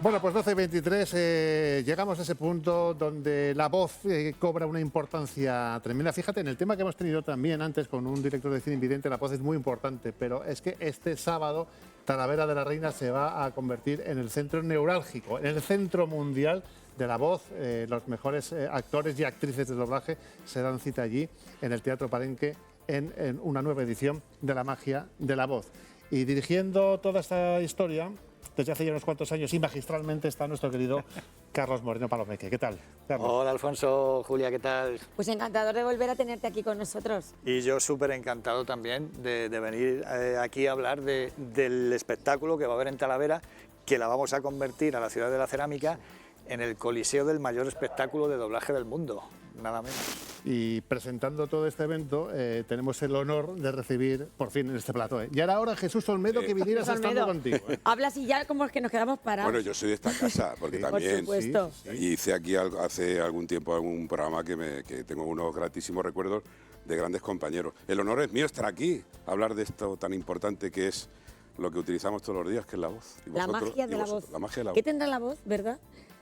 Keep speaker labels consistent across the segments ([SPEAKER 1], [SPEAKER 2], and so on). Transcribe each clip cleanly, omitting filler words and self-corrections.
[SPEAKER 1] Bueno, pues 12:23, llegamos a ese punto donde la voz cobra una importancia tremenda. Fíjate, en el tema que hemos tenido también antes con un director de cine invidente, la voz es muy importante, pero es que este sábado Talavera de la Reina se va a convertir en el centro neurálgico, en el centro mundial de la voz. Los mejores actores y actrices de doblaje se dan cita allí, en el Teatro Palenque, en una nueva edición de La Magia de la Voz. Y dirigiendo toda esta historia, desde hace ya unos cuantos años y magistralmente, está nuestro querido Carlos Moreno Palomeque. ¿Qué tal, Carlos?
[SPEAKER 2] Hola, Alfonso, Julia, ¿qué tal?
[SPEAKER 3] Pues encantador de volver a tenerte aquí con nosotros.
[SPEAKER 2] Y yo súper encantado también de venir aquí a hablar del espectáculo que va a haber en Talavera, que la vamos a convertir a la ciudad de la cerámica en el coliseo del mayor espectáculo de doblaje del mundo, nada menos.
[SPEAKER 1] Y presentando todo este evento, tenemos el honor de recibir, por fin, en este plato. Ya era hora, Jesús Olmedo, que vinieras estando contigo.
[SPEAKER 3] Hablas y ya como es que nos quedamos parados.
[SPEAKER 4] Bueno, yo soy de esta casa, porque también
[SPEAKER 3] por supuesto.
[SPEAKER 4] hice aquí hace algún tiempo algún programa que tengo unos gratísimos recuerdos de grandes compañeros. El honor es mío estar aquí, hablar de esto tan importante que es lo que utilizamos todos los días, que es la voz.
[SPEAKER 3] La magia de la voz.
[SPEAKER 4] La magia de la voz.
[SPEAKER 3] ¿Qué tendrá la voz, verdad?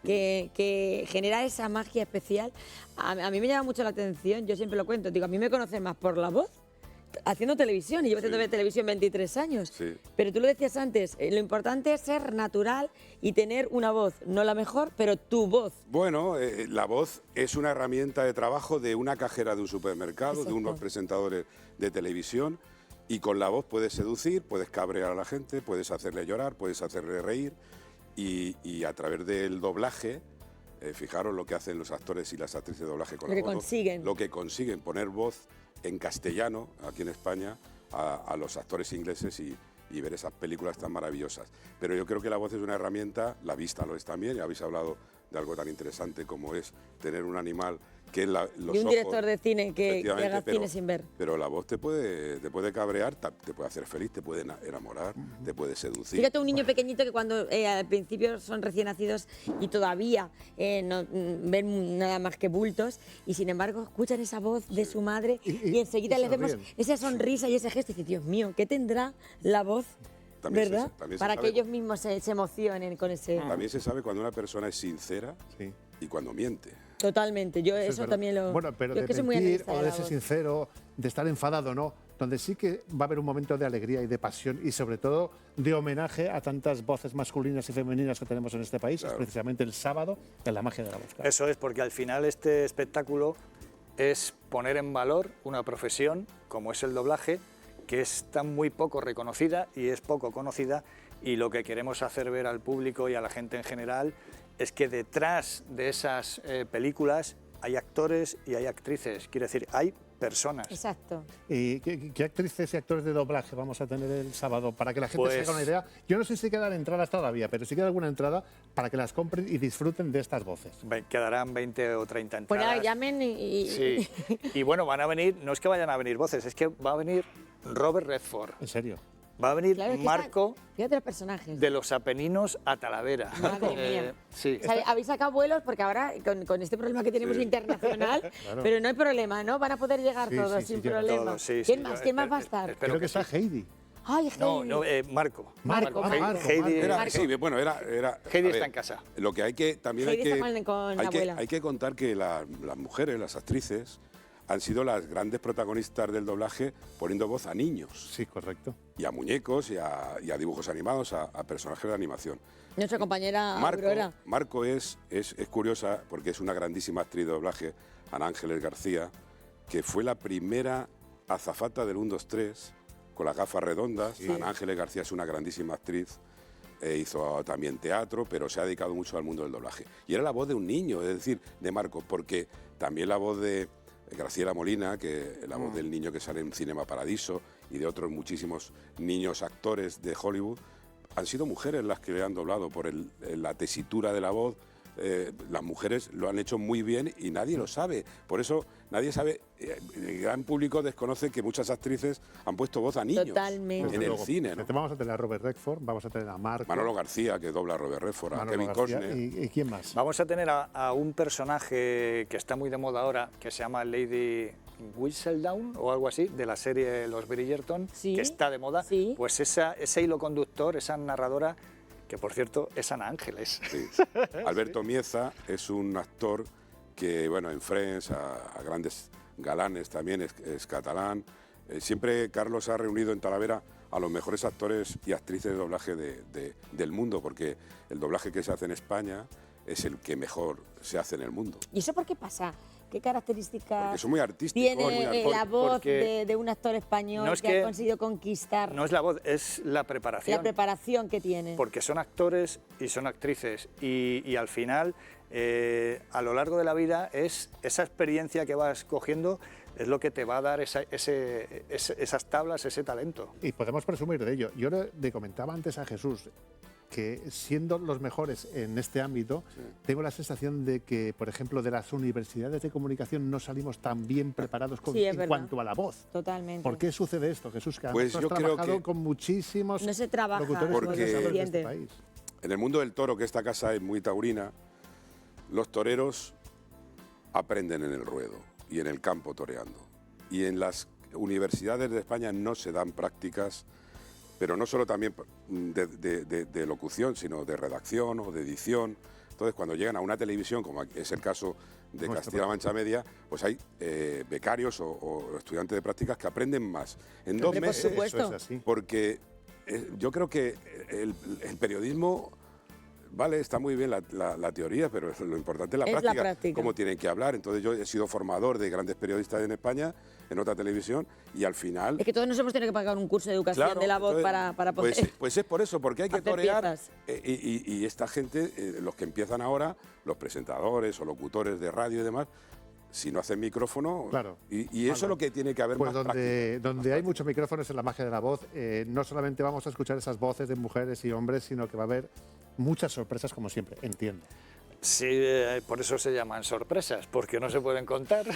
[SPEAKER 3] Que genera esa magia especial. A mí me llama mucho la atención, yo siempre lo cuento, digo, a mí me conocen más por la voz, haciendo televisión, y llevo haciendo televisión 23 años.
[SPEAKER 4] Sí.
[SPEAKER 3] Pero tú lo decías antes, lo importante es ser natural y tener una voz, no la mejor, pero tu voz.
[SPEAKER 4] Bueno, la voz es una herramienta de trabajo de una cajera de un supermercado,
[SPEAKER 3] Exacto.
[SPEAKER 4] de unos presentadores de televisión, y con la voz puedes seducir, puedes cabrear a la gente, puedes hacerle llorar, puedes hacerle reír, y a través del doblaje, fijaros lo que hacen los actores y las actrices de doblaje con
[SPEAKER 3] Lo
[SPEAKER 4] la
[SPEAKER 3] que
[SPEAKER 4] voz,
[SPEAKER 3] consiguen.
[SPEAKER 4] lo que consiguen, poner voz en castellano, aquí en España, a los actores ingleses y ver esas películas tan maravillosas. Pero yo creo que la voz es una herramienta, la vista lo es también, ya habéis hablado de algo tan interesante como es tener un animal que es los
[SPEAKER 3] Y un
[SPEAKER 4] ojos,
[SPEAKER 3] director de cine que
[SPEAKER 4] efectivamente,
[SPEAKER 3] haga cine sin ver.
[SPEAKER 4] Pero la voz te puede cabrear, te puede hacer feliz, te puede enamorar, te puede seducir.
[SPEAKER 3] Fíjate un niño pequeñito que cuando al principio son recién nacidos y todavía no ven nada más que bultos, y sin embargo escuchan esa voz de su madre y enseguida les vemos
[SPEAKER 1] sonríen.
[SPEAKER 3] esa sonrisa y ese gesto y dicen, Dios mío, ¿qué tendrá la voz?
[SPEAKER 4] También
[SPEAKER 3] ¿Verdad?
[SPEAKER 4] también se
[SPEAKER 3] Para
[SPEAKER 4] sabe
[SPEAKER 3] que ellos mismos se emocionen con ese...
[SPEAKER 4] También se sabe cuando una persona es sincera
[SPEAKER 1] Sí.
[SPEAKER 4] y cuando miente.
[SPEAKER 3] Totalmente, yo
[SPEAKER 1] Es
[SPEAKER 3] eso
[SPEAKER 1] verdad.
[SPEAKER 3] también lo...
[SPEAKER 1] Bueno, pero
[SPEAKER 3] yo
[SPEAKER 1] de
[SPEAKER 3] es que soy muy
[SPEAKER 1] mentir
[SPEAKER 3] analista
[SPEAKER 1] o
[SPEAKER 3] de
[SPEAKER 1] de
[SPEAKER 3] la
[SPEAKER 1] ser
[SPEAKER 3] voz.
[SPEAKER 1] sincero, de estar enfadado, no. Donde sí que va a haber un momento de alegría y de pasión y sobre todo de homenaje a tantas voces masculinas y femeninas que tenemos en este país,
[SPEAKER 4] Claro.
[SPEAKER 1] es precisamente el sábado de La Magia de la Voz.
[SPEAKER 2] Eso es, porque al final este espectáculo es poner en valor una profesión como es el doblaje, que está muy poco reconocida y es poco conocida, y lo que queremos hacer ver al público y a la gente en general es que detrás de esas películas hay actores y hay actrices, quiere decir, hay personas.
[SPEAKER 3] Exacto.
[SPEAKER 1] ¿Y qué actrices y actores de doblaje vamos a tener el sábado? Para que la gente se
[SPEAKER 2] Pues-
[SPEAKER 1] haga una idea. Yo no sé si quedan entradas todavía, pero sí queda alguna entrada para que las compren y disfruten de estas voces.
[SPEAKER 2] Quedarán 20 o 30
[SPEAKER 3] Pues
[SPEAKER 2] entradas.
[SPEAKER 3] nada, llamen y...
[SPEAKER 2] Sí, y bueno, van a venir, no es que vayan a venir voces, es que va a venir Robert Redford,
[SPEAKER 1] En serio.
[SPEAKER 2] va a venir
[SPEAKER 3] Claro, es que
[SPEAKER 2] Marco
[SPEAKER 3] fíjate los personajes.
[SPEAKER 2] de los Apeninos a Talavera.
[SPEAKER 3] Madre mía.
[SPEAKER 2] Sí.
[SPEAKER 3] O sea, habéis sacado vuelos porque ahora con este problema que tenemos
[SPEAKER 4] Sí.
[SPEAKER 3] internacional,
[SPEAKER 1] Claro.
[SPEAKER 3] pero no hay problema, ¿no? Van a poder llegar
[SPEAKER 1] Sí,
[SPEAKER 3] todos
[SPEAKER 1] sí,
[SPEAKER 3] sin
[SPEAKER 1] llegan
[SPEAKER 3] problema.
[SPEAKER 2] todos, sí,
[SPEAKER 3] ¿Quién
[SPEAKER 2] sí,
[SPEAKER 3] más?
[SPEAKER 2] yo
[SPEAKER 3] ¿Quién más va a estar?
[SPEAKER 2] espero
[SPEAKER 1] Creo que
[SPEAKER 2] que
[SPEAKER 1] está Heidi.
[SPEAKER 3] Ay,
[SPEAKER 2] No,
[SPEAKER 3] Heidi.
[SPEAKER 2] no, Marco.
[SPEAKER 3] Marco,
[SPEAKER 2] Heidi-
[SPEAKER 3] Marco.
[SPEAKER 2] Heidi-
[SPEAKER 4] Era, sí, bueno, era
[SPEAKER 2] Heidi
[SPEAKER 4] a
[SPEAKER 2] está
[SPEAKER 4] ver,
[SPEAKER 2] en casa.
[SPEAKER 4] Lo que hay que también
[SPEAKER 3] Heidi
[SPEAKER 4] hay que,
[SPEAKER 3] está con la abuela.
[SPEAKER 4] hay que contar que las mujeres, las actrices, han sido las grandes protagonistas del doblaje poniendo voz a niños
[SPEAKER 1] Sí, correcto.
[SPEAKER 4] y a muñecos y a dibujos animados, a personajes de animación.
[SPEAKER 3] Nuestra compañera Aurora.
[SPEAKER 4] Marco es curiosa porque es una grandísima actriz de doblaje, Ana Ángeles García, que fue la primera azafata del 1, 2, 3 con las gafas redondas. Ana Ángeles García es una grandísima actriz, hizo también teatro, pero se ha dedicado mucho al mundo del doblaje. Y era la voz de un niño, es decir, de Marco, porque también la voz de Graciela Molina, que la voz del niño que sale en Cinema Paradiso, y de otros muchísimos niños actores de Hollywood, han sido mujeres las que le han doblado por la tesitura de la voz. Las mujeres lo han hecho muy bien y nadie lo sabe. Por eso nadie sabe, el gran público desconoce que muchas actrices han puesto voz a niños
[SPEAKER 3] Totalmente.
[SPEAKER 4] en
[SPEAKER 1] Desde
[SPEAKER 4] el
[SPEAKER 1] luego.
[SPEAKER 4] cine, ¿no?
[SPEAKER 1] Vamos a tener a Robert Redford, vamos a tener a Marco.
[SPEAKER 4] Manolo García, que dobla a Robert Redford, a
[SPEAKER 1] Manolo
[SPEAKER 4] Kevin
[SPEAKER 1] García,
[SPEAKER 4] Costner.
[SPEAKER 1] ¿Y quién más?
[SPEAKER 2] Vamos a tener a un personaje que está muy de moda ahora, que se llama Lady Whistledown o algo así, de la serie Los Bridgerton,
[SPEAKER 3] Sí,
[SPEAKER 2] que está de moda.
[SPEAKER 3] sí.
[SPEAKER 2] Pues ese hilo conductor, esa narradora, que por cierto es Ana Ángeles.
[SPEAKER 4] Sí. Alberto Mieza es un actor que, bueno, en Friends, a grandes galanes también, es catalán. Siempre Carlos ha reunido en Talavera a los mejores actores y actrices de doblaje del mundo, porque el doblaje que se hace en España es el que mejor se hace en el mundo.
[SPEAKER 3] ¿Y eso por qué pasa? ¿Qué características
[SPEAKER 4] Porque son muy artísticos.
[SPEAKER 3] tiene la voz
[SPEAKER 2] porque
[SPEAKER 3] de un actor español
[SPEAKER 2] no es
[SPEAKER 3] que
[SPEAKER 2] que-
[SPEAKER 3] ha conseguido conquistar
[SPEAKER 2] No es la voz, es la preparación.
[SPEAKER 3] la preparación que tiene?
[SPEAKER 2] Porque son actores y son actrices y al final, a lo largo de la vida, es esa experiencia que vas cogiendo es lo que te va a dar esas tablas, ese talento.
[SPEAKER 1] Y podemos presumir de ello. Yo le comentaba antes a Jesús que siendo los mejores en este ámbito, tengo la sensación de que, por ejemplo, de las universidades de comunicación no salimos tan bien preparados
[SPEAKER 3] Sí, es
[SPEAKER 1] en
[SPEAKER 3] verdad.
[SPEAKER 1] cuanto a la voz.
[SPEAKER 3] Totalmente.
[SPEAKER 1] ¿Por qué sucede esto, Jesús? Que
[SPEAKER 4] Pues
[SPEAKER 1] has
[SPEAKER 4] yo creo
[SPEAKER 1] trabajado
[SPEAKER 4] que
[SPEAKER 1] con muchísimos
[SPEAKER 3] No se trabaja
[SPEAKER 1] locutores
[SPEAKER 4] Porque-
[SPEAKER 1] profesionales de este
[SPEAKER 3] suficiente.
[SPEAKER 1] país.
[SPEAKER 4] En el mundo del toro, que esta casa es muy taurina, los toreros aprenden en el ruedo y en el campo toreando. Y en las universidades de España no se dan prácticas, pero no solo también de locución, sino de redacción o de edición. Entonces, cuando llegan a una televisión, como es el caso de
[SPEAKER 1] Nuestro
[SPEAKER 4] Castilla-La Mancha Media, pues hay becarios o estudiantes de prácticas que aprenden más en 2
[SPEAKER 3] Hombre, por
[SPEAKER 4] meses.
[SPEAKER 3] supuesto.
[SPEAKER 1] Eso es así.
[SPEAKER 4] Porque yo creo que el periodismo, vale, está muy bien la teoría, pero lo importante es la
[SPEAKER 3] Es la
[SPEAKER 4] práctica,
[SPEAKER 3] práctica.
[SPEAKER 4] cómo tienen que hablar. Entonces yo he sido formador de grandes periodistas en España, en otra televisión, y al final...
[SPEAKER 3] Es que todos nos hemos tenido que pagar un curso de educación
[SPEAKER 4] Claro,
[SPEAKER 3] de la voz
[SPEAKER 4] entonces,
[SPEAKER 3] para poder...
[SPEAKER 4] Pues es por eso, porque hay que
[SPEAKER 3] hacer
[SPEAKER 4] torear.
[SPEAKER 3] piezas.
[SPEAKER 4] Y esta gente, los que empiezan ahora, los presentadores o locutores de radio y demás, si no hacen micrófono,
[SPEAKER 1] Claro.
[SPEAKER 4] y eso es lo que tiene que haber
[SPEAKER 1] Pues
[SPEAKER 4] más práctica.
[SPEAKER 1] donde hay muchos micrófonos en la magia de la voz, no solamente vamos a escuchar esas voces de mujeres y hombres, sino que va a haber muchas sorpresas, como siempre, entiendo.
[SPEAKER 2] Sí, por eso se llaman sorpresas, porque no se pueden contar.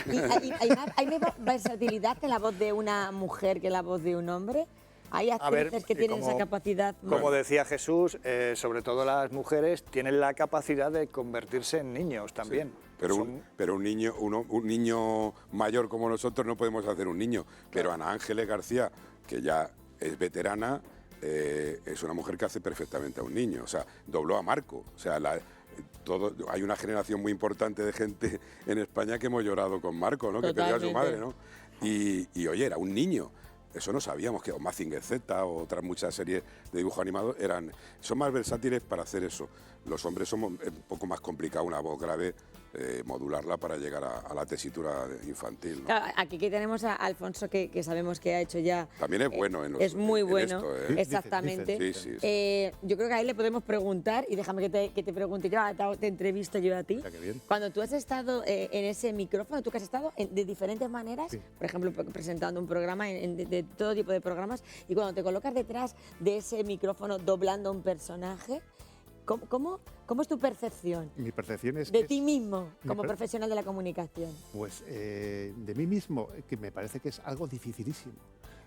[SPEAKER 3] ¿Hay más versatilidad en la voz de una mujer que la voz de un hombre? ¿Hay
[SPEAKER 2] A ver,
[SPEAKER 3] actrices que tienen
[SPEAKER 2] como-
[SPEAKER 3] esa capacidad?
[SPEAKER 2] Como decía Jesús, sobre todo las mujeres tienen la capacidad de convertirse en niños también.
[SPEAKER 4] Pero,
[SPEAKER 2] Son-
[SPEAKER 4] pero un niño mayor como nosotros no podemos hacer un niño. Pero Ana Ángeles García, que ya es veterana, es una mujer que hace perfectamente a un niño. O sea, dobló a Marco. O sea, hay una generación muy importante de gente en España que hemos llorado con Marco, ¿no? Que perdió a su madre, ¿no? Y oye, era un niño. Eso no sabíamos, que Mazinger Z o otras muchas series de dibujo animado son más versátiles para hacer eso. Los hombres somos un poco más complicados, una voz grave, modularla para llegar a la tesitura infantil, ¿no?
[SPEAKER 3] Claro, aquí que tenemos a Alfonso, que sabemos que ha hecho ya...
[SPEAKER 4] También es bueno en
[SPEAKER 3] Es muy bueno,
[SPEAKER 4] esto, ¿eh?
[SPEAKER 3] exactamente.
[SPEAKER 4] Dicen. Sí.
[SPEAKER 3] Yo creo que a él le podemos preguntar, y déjame que te pregunte yo, te entrevisto yo a ti.
[SPEAKER 1] Mira qué bien.
[SPEAKER 3] Cuando tú has estado en ese micrófono, tú que has estado de diferentes maneras,
[SPEAKER 1] Sí.
[SPEAKER 3] por ejemplo, presentando un programa, de todo tipo de programas, y cuando te colocas detrás de ese micrófono doblando un personaje, ¿cómo es tu percepción
[SPEAKER 1] Mi percepción es
[SPEAKER 3] de
[SPEAKER 1] que
[SPEAKER 3] ti mismo como
[SPEAKER 1] per-
[SPEAKER 3] profesional de la comunicación?
[SPEAKER 1] Pues de mí mismo, que me parece que es algo dificilísimo.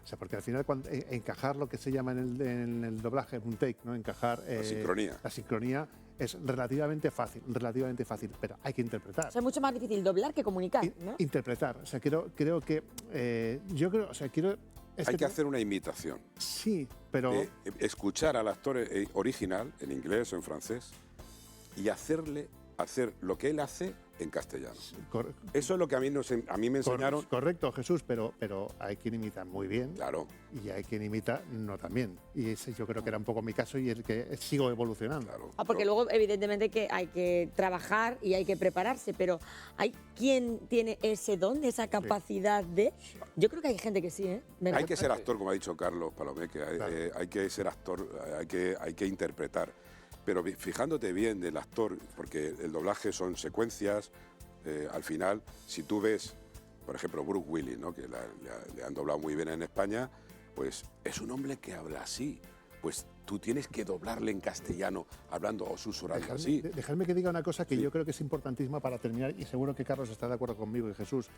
[SPEAKER 1] O sea, porque al final encajar lo que se llama en el doblaje, un take, ¿no? Encajar
[SPEAKER 4] sincronía.
[SPEAKER 1] la sincronía es relativamente fácil, pero hay que interpretar.
[SPEAKER 3] O sea, es mucho más difícil doblar que comunicar, ¿no?
[SPEAKER 1] Interpretar. O sea, creo que
[SPEAKER 4] Hay que hacer una imitación.
[SPEAKER 1] Sí, pero
[SPEAKER 4] De escuchar al actor original, en inglés o en francés, y hacer lo que él hace en castellano.
[SPEAKER 1] cor-
[SPEAKER 4] Eso es lo que a mí me enseñaron.
[SPEAKER 1] correcto, Jesús, pero hay quien imita muy bien
[SPEAKER 4] Claro.
[SPEAKER 1] y hay quien imita no tan bien. Y ese yo creo que era un poco mi caso y el que sigo evolucionando.
[SPEAKER 4] Claro.
[SPEAKER 3] Porque luego, evidentemente, que hay que trabajar y hay que prepararse, pero ¿hay quien tiene ese don, esa capacidad de...? Yo creo que hay gente que sí, ¿eh? ¿Verdad?
[SPEAKER 4] Hay que ser actor, como ha dicho Carlos Palomé, que
[SPEAKER 1] Claro.
[SPEAKER 4] hay que ser actor, hay que interpretar. Pero fijándote bien del actor, porque el doblaje son secuencias, al final, si tú ves, por ejemplo, Bruce Willis, ¿no? Que le han doblado muy bien en España, pues es un hombre que habla así. Pues tú tienes que doblarle en castellano, hablando o susurrando así.
[SPEAKER 1] Dejadme que diga una cosa que
[SPEAKER 4] Sí.
[SPEAKER 1] yo creo que es importantísima para terminar, y seguro que Carlos está de acuerdo conmigo y Jesús.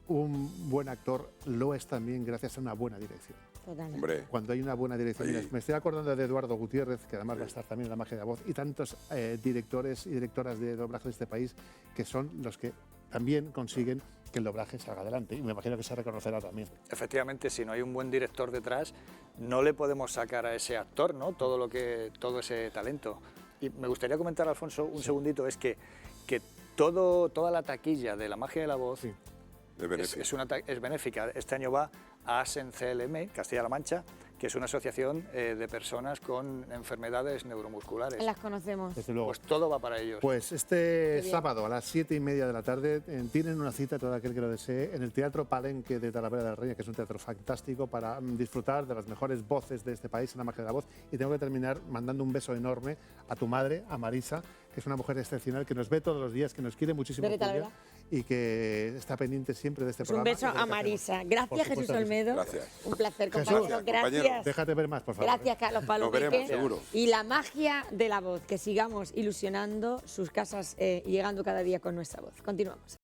[SPEAKER 1] Un buen actor lo es también gracias a una buena dirección.
[SPEAKER 3] Totalmente.
[SPEAKER 4] Hombre,
[SPEAKER 1] Cuando hay una buena dirección.
[SPEAKER 4] Ahí.
[SPEAKER 1] Mira, me estoy acordando de Eduardo Gutiérrez, que además va a estar también en la magia de la voz, y tantos directores y directoras de doblaje de este país que son los que también consiguen que el doblaje salga adelante. Y me imagino que se reconocerá también.
[SPEAKER 2] Efectivamente, si no hay un buen director detrás, no le podemos sacar a ese actor, ¿no? todo ese talento. Y me gustaría comentar, Alfonso, un segundito, es que toda la taquilla de La magia de la voz es benéfica. Este año va a ASEN CLM, Castilla-La Mancha, que es una asociación de personas con enfermedades neuromusculares.
[SPEAKER 3] Las conocemos.
[SPEAKER 1] Desde luego.
[SPEAKER 2] Pues todo va para ellos.
[SPEAKER 1] Pues este sábado a las 7:30 de la tarde tienen una cita, todo aquel que lo desee, en el Teatro Palenque de Talavera de la Reina, que es un teatro fantástico para disfrutar de las mejores voces de este país en La magia de la voz. Y tengo que terminar mandando un beso enorme a tu madre, a Marisa, que es una mujer excepcional, que nos ve todos los días, que nos quiere muchísimo y que está pendiente siempre de este programa.
[SPEAKER 3] Un beso a Marisa. Gracias, Jesús Olmedo.
[SPEAKER 4] Gracias.
[SPEAKER 3] Un placer,
[SPEAKER 1] Jesús,
[SPEAKER 3] compañero. Gracias.
[SPEAKER 1] Déjate ver más, por favor.
[SPEAKER 3] Gracias, Carlos
[SPEAKER 4] Nos veremos,
[SPEAKER 3] Palomeque.
[SPEAKER 4] seguro.
[SPEAKER 3] Y la magia de la voz, que sigamos ilusionando sus casas y llegando cada día con nuestra voz. Continuamos.